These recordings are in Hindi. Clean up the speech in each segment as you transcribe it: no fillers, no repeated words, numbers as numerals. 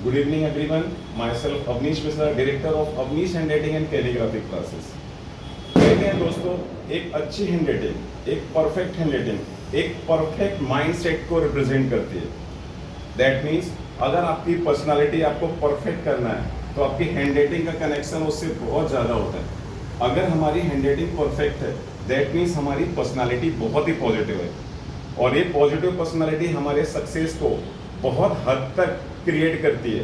Good evening everyone. Myself Avnish Misra, Director of Avnish Handwriting and Calligraphy Classes. कहते हैं दोस्तों, एक अच्छी हैंडराइटिंग, एक परफेक्ट हैंडराइटिंग, एक परफेक्ट माइंडसेट को रिप्रेजेंट करती है. दैट मीन्स अगर आपकी पर्सनालिटी आपको परफेक्ट करना है तो आपकी हैंडराइटिंग का कनेक्शन उससे बहुत ज़्यादा होता है. अगर हमारी हैंडराइटिंग परफेक्ट है दैट मीन्स हमारी पर्सनालिटी बहुत ही पॉजिटिव है, और ये पॉजिटिव पर्सनालिटी हमारे सक्सेस को बहुत हद तक क्रिएट करती है.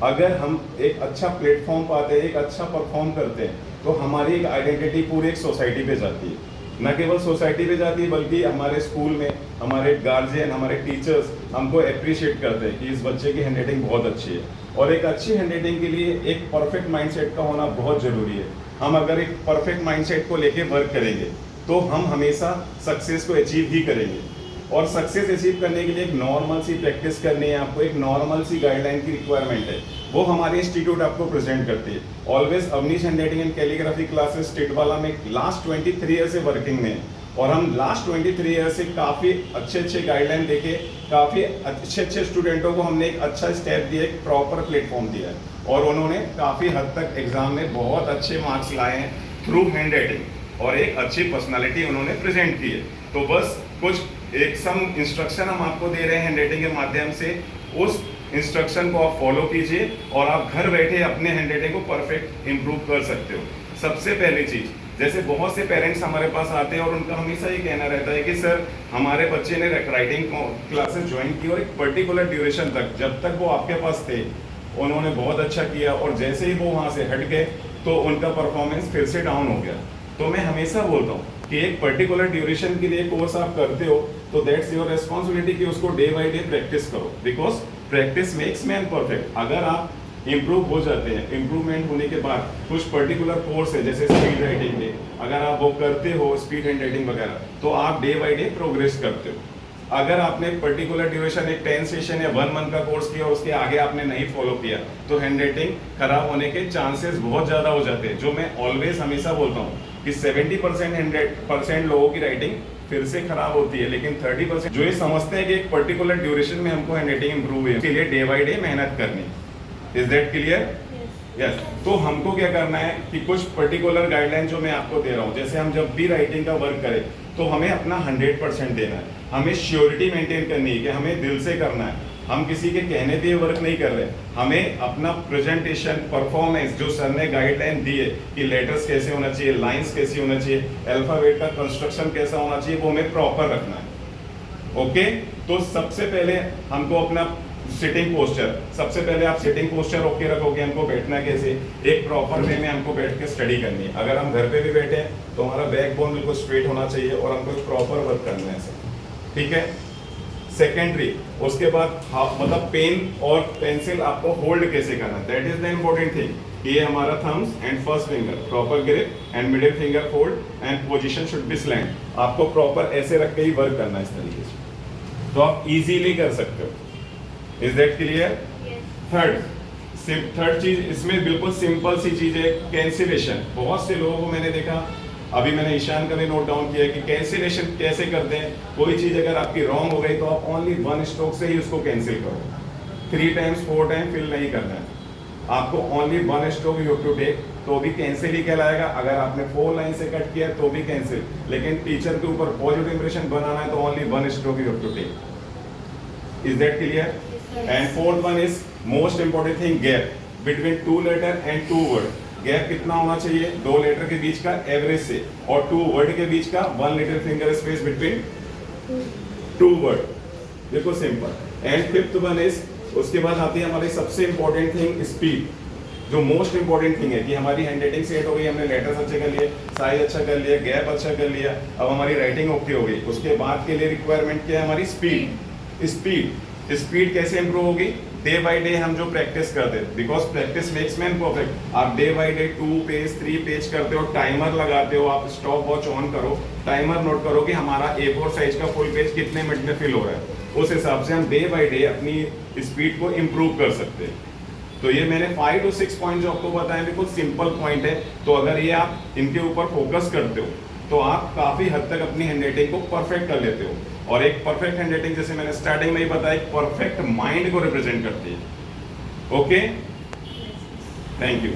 अगर हम एक अच्छा प्लेटफॉर्म पाते हैं, एक अच्छा परफॉर्म करते हैं, तो हमारी एक आइडेंटिटी पूरी एक सोसाइटी पे जाती है. न केवल सोसाइटी पे जाती है बल्कि हमारे स्कूल में हमारे गार्जियन, हमारे टीचर्स हमको अप्रिशिएट करते हैं कि इस बच्चे की हैंडराइटिंग बहुत अच्छी है. और एक अच्छी हैंडराइटिंग के लिए एक परफेक्ट माइंडसेट का होना बहुत ज़रूरी है. हम अगर एक परफेक्ट माइंडसेट को लेके वर्क करेंगे तो हम हमेशा सक्सेस को अचीव ही करेंगे. और सक्सेस अचीव करने के लिए एक नॉर्मल सी प्रैक्टिस करनी है आपको, एक नॉर्मल सी गाइडलाइन की रिक्वायरमेंट है. वो हमारी इंस्टीट्यूट आपको प्रेजेंट करती है. Always Avnish handwriting and calligraphy classes Titwala में लास्ट 23 ईयर से वर्किंग में, और हम लास्ट 23 ईयर से काफ़ी अच्छे गाइडलाइन देके काफ़ी अच्छे स्टूडेंटों को हमने एक अच्छा स्टेप दिया, एक प्रॉपर प्लेटफॉर्म दिया है, और उन्होंने काफ़ी हद तक एग्जाम में बहुत अच्छे मार्क्स लाए हैं थ्रू हैंडराइटिंग, और एक अच्छी पर्सनालिटी उन्होंने प्रेजेंट की है. तो बस कुछ एक सम इंस्ट्रक्शन हम आपको दे रहे हैं हैंडराइटिंग के माध्यम से. उस इंस्ट्रक्शन को आप फॉलो कीजिए और आप घर बैठे अपने हैंडराइटिंग को परफेक्ट इंप्रूव कर सकते हो. सबसे पहली चीज़, जैसे बहुत से पेरेंट्स हमारे पास आते हैं और उनका हमेशा ये कहना रहता है कि सर हमारे बच्चे ने राइटिंग क्लासेस ज्वाइन की और एक पर्टिकुलर ड्यूरेशन तक, जब तक वो आपके पास थे उन्होंने बहुत अच्छा किया, और जैसे ही वो वहाँ से हट गए तो उनका परफॉर्मेंस फिर से डाउन हो गया. तो मैं हमेशा बोलता हूँ कि एक पर्टिकुलर ड्यूरेशन के लिए कोर्स आप करते हो तो दैट्स योर रिस्पॉन्सिबिलिटी कि उसको डे बाय डे प्रैक्टिस करो, because practice makes man perfect. अगर आप इम्प्रूव हो जाते हैं, इम्प्रूवमेंट होने के बाद कुछ पर्टिकुलर कोर्स है जैसे स्पीड राइटिंग के, अगर आप वो करते हो स्पीड हैंड राइटिंग वगैरह, तो आप डे बाय डे प्रोग्रेस करते हो. अगर आपने पर्टिकुलर ड्यूरेशन एक 10 सेशन या 1 मंथ का कोर्स किया और उसके आगे आपने नहीं फॉलो किया तो हैंड राइटिंग खराब होने के चांसेस बहुत ज़्यादा हो जाते हैं. जो मैं ऑलवेज हमेशा बोलता हूँ कि 70% 100% लोगों की राइटिंग फिर से खराब होती है, लेकिन 30% जो ये समझते हैं कि एक पर्टिकुलर ड्यूरेशन में हमको हैंड राइटिंग इंप्रूव हुई है, उसके लिए डे बाय डे मेहनत करनी. Is that clear? यस. तो हमको क्या करना है कि कुछ पर्टिकुलर गाइडलाइन जो मैं आपको दे रहा हूँ, जैसे हम जब भी राइटिंग का वर्क करें तो हमें अपना 100% देना है. हमें श्योरिटी मेंटेन करनी है कि हमें दिल से करना है. हम किसी के कहने दिए वर्क नहीं कर रहे. हमें अपना प्रेजेंटेशन परफॉर्मेंस जो सर ने गाइडलाइन दी है कि लेटर्स कैसे होना चाहिए, लाइंस कैसी होना चाहिए, अल्फाबेट का कंस्ट्रक्शन कैसा होना चाहिए, वो हमें प्रॉपर रखना है. ओके. तो सबसे पहले हमको अपना सिटिंग पोस्चर, सबसे पहले आप सिटिंग पोस्चर ओके रखोगे. हमको बैठना कैसे, एक प्रॉपर वे में हमको बैठ के स्टडी करनी है. अगर हम घर पे भी बैठे हैं तो हमारा बैकबोन बिल्कुल स्ट्रेट होना चाहिए और हमको प्रॉपर वर्क करना है सर. ठीक है. सेकेंडरी, उसके बाद मतलब पेन और पेंसिल आपको होल्ड कैसे करना, that is the important thing. ये हमारा thumbs and first finger proper grip and middle finger fold and position should be slant. आपको प्रॉपर ऐसे रख के ही वर्क करना है इस तरीके से, तो आप इजीली कर सकते हो. Is that clear? थर्ड चीज इसमें बिल्कुल सिंपल सी चीज है, कैंसिलेशन. बहुत से लोगों को मैंने देखा, अभी मैंने ईशान का भी नोट डाउन किया कि कैंसिलेशन कैसे करते हैं. कोई चीज अगर आपकी रॉन्ग हो गई तो आप ओनली 1 स्ट्रोक से ही उसको कैंसिल करो. 3 टाइम्स 4 टाइम फिल नहीं करना है आपको. Only 1 stroke you have to take, तो भी कैंसिल ही कहलाएगा. अगर आपने 4 लाइन से कट किया तो भी कैंसिल. लेकिन टीचर के ऊपर पॉजिटिव इंप्रेशन बनाना है तो only 1 stroke you have to take. Is that clear? And fourth one is most important thing, gap between 2 letter and 2 word. Gap कितना होना चाहिए 2 लेटर के बीच का एवरेज से, और 2 वर्ड के बीच का 1 little finger space between 2 word. देखो simple. And fifth one is, उसके बाद आती है हमारी सबसे इंपॉर्टेंट थिंग स्पीड, जो मोस्ट इंपॉर्टेंट थिंग है कि हमारी हैंडराइटिंग सेट हो गई, हमने लेटर्स अच्छे कर लिए, साइज अच्छा कर लिया, गैप अच्छा कर लिया, अब हमारी राइटिंग ओके हो गई. उसके बाद के लिए रिक्वायरमेंट क्या है हमारी स्पीड. स्पीड कैसे इंप्रूव होगी? डे बाय डे हम जो प्रैक्टिस करते हैं, because practice makes man perfect. आप day by day 2 page 3 page करते हो, टाइमर लगाते हो, आप स्टॉप वॉच ऑन करो, टाइमर नोट करो कि हमारा A4 साइज का फुल पेज कितने मिनट में फिल हो रहा है. उस हिसाब से हम डे बाय डे अपनी स्पीड को इम्प्रूव कर सकते हैं. तो ये मैंने 5 to 6 पॉइंट जो आपको बताया बिल्कुल सिंपल पॉइंट है. तो अगर ये आप इनके ऊपर फोकस करते हो तो आप काफ़ी हद तक अपनी हैंडराइटिंग को परफेक्ट कर लेते हो. और एक परफेक्ट हैंडराइटिंग जैसे मैंने स्टार्टिंग में ही बताया, एक परफेक्ट माइंड को रिप्रेजेंट करती है. Okay, thank you.